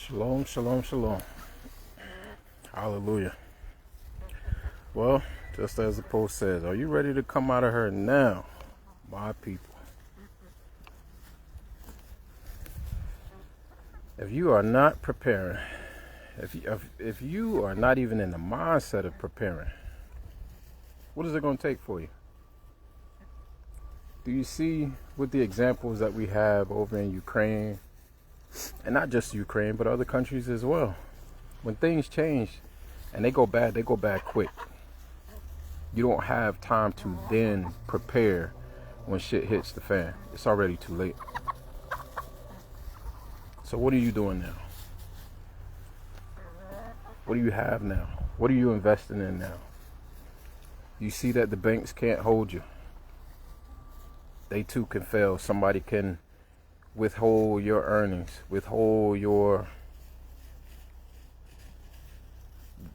Shalom, shalom, shalom. Hallelujah. Well, just as the post says, are you ready to come out of her now, my people? If you are not preparing, if you are not even in the mindset of preparing, what is it going to take for you? Do you see with the examples that we have over in Ukraine, and not just Ukraine, but other countries as well? When things change and they go bad quick. You don't have time to then prepare when shit hits the fan. It's already too late. So what are you doing now? What do you have now? What are you investing in now? You see that the banks can't hold you. They too can fail. Somebody can withhold your earnings, withhold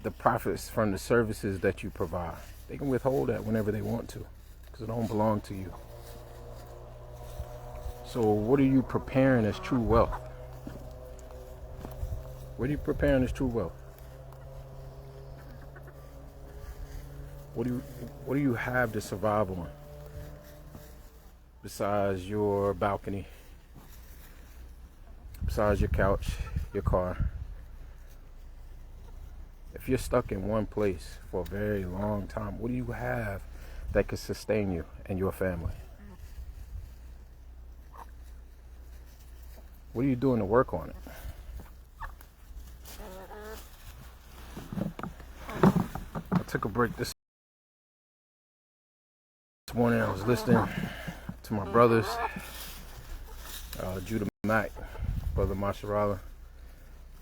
the profits from the services that you provide. They can withhold that whenever they want to because it don't belong to you. So what are you preparing as true wealth? What are you preparing as true wealth? What do you have to survive on besides your balcony, besides your couch, your car? If you're stuck in one place for a very long time, what do you have that could sustain you and your family? What are you doing to work on it? I took a break this morning. I was listening to my brothers, Judah Mack, Brother Masharala.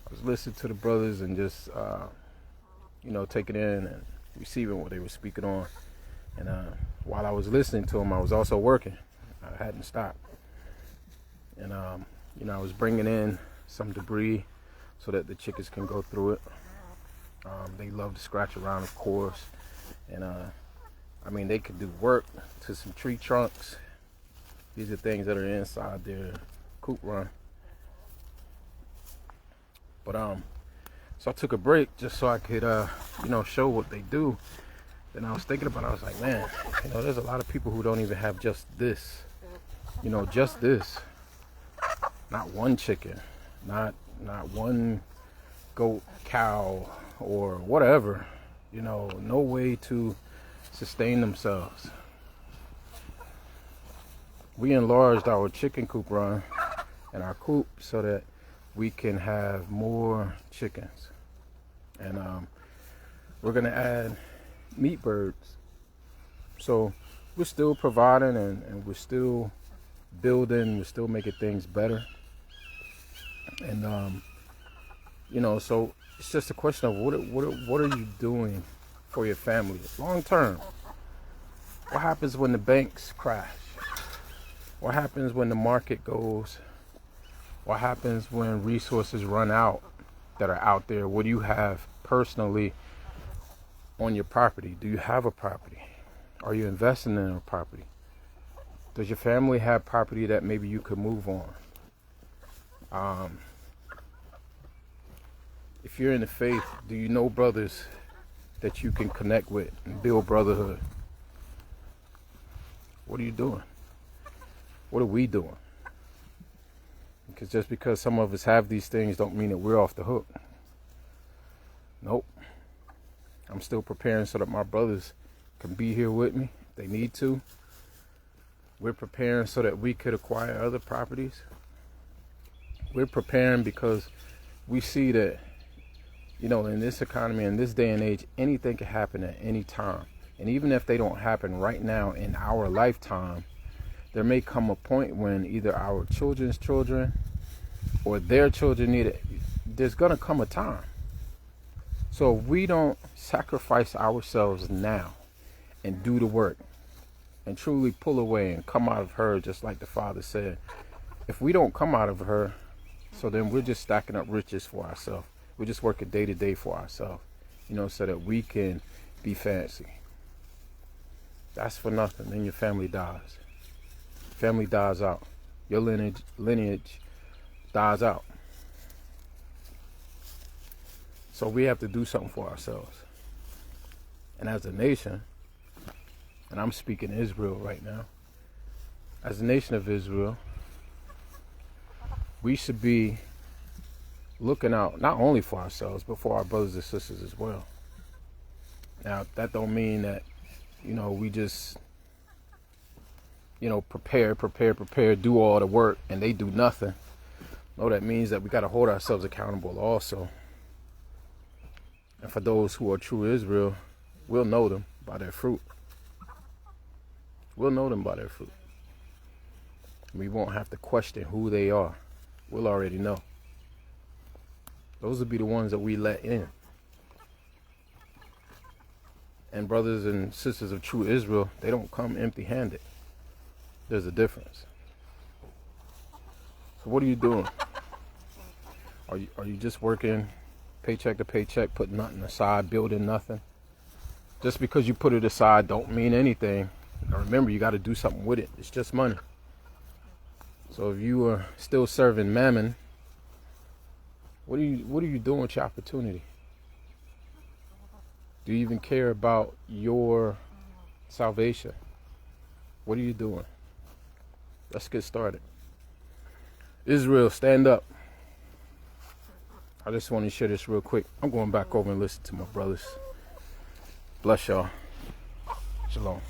I was listening to the brothers and just, taking in and receiving what they were speaking on. And while I was listening to them, I was also working. I hadn't stopped. And, I was bringing in some debris so that the chickens can go through it. They love to scratch around, of course. And, they could do work to some tree trunks. These are things that are inside their coop run. But, so I took a break just so I could, show what they do. Then I was thinking about it. I was like, man, there's a lot of people who don't even have just this. Just this. Not one chicken. Not one goat, cow, or whatever. No way to sustain themselves. We enlarged our chicken coop run and our coop so that we can have more chickens. And we're going to add meat birds. So we're still providing and we're still building, we're still making things better. And, so it's just a question of what are you doing for your family long term? What happens when the banks crash? What happens when the market goes? What happens when resources run out that are out there? What do you have personally on your property? Do you have a property? Are you investing in a property? Does your family have property that maybe you could move on? If you're in the faith, do you know brothers that you can connect with and build brotherhood? What are you doing? What are we doing? Because just because some of us have these things don't mean that we're off the hook. Nope. I'm still preparing so that my brothers can be here with me if they need to. We're preparing so that we could acquire other properties. We're preparing because we see that, in this economy, in this day and age, anything can happen at any time. And even if they don't happen right now in our lifetime, there may come a point when either our children's children or their children need it. There's going to come a time. So if we don't sacrifice ourselves now and do the work and truly pull away and come out of her, just like the Father said, if we don't come out of her, so then we're just stacking up riches for ourselves. We're just working day to day for ourselves, so that we can be fancy. That's for nothing. Then your family dies. Family dies out. Your lineage dies out. So we have to do something for ourselves. And as a nation, and I'm speaking Israel right now, as a nation of Israel, we should be looking out not only for ourselves, but for our brothers and sisters as well. Now, that don't mean that, we just, prepare, do all the work, and they do nothing. No, that means that we got to hold ourselves accountable also. And for those who are true Israel, we'll know them by their fruit. We'll know them by their fruit. We won't have to question who they are. We'll already know. Those will be the ones that we let in. And brothers and sisters of true Israel, they don't come empty-handed. There's a difference. So what are you doing? Are you just working paycheck to paycheck, putting nothing aside, building nothing? Just because you put it aside don't mean anything. Now remember, you got to do something with it. It's just money. So if you are still serving mammon, what are you doing with your opportunity? Do you even care about your salvation? What are you doing? Let's get started. Israel, stand up. I just want to share this real quick. I'm going back over and listen to my brothers. Bless y'all. Shalom.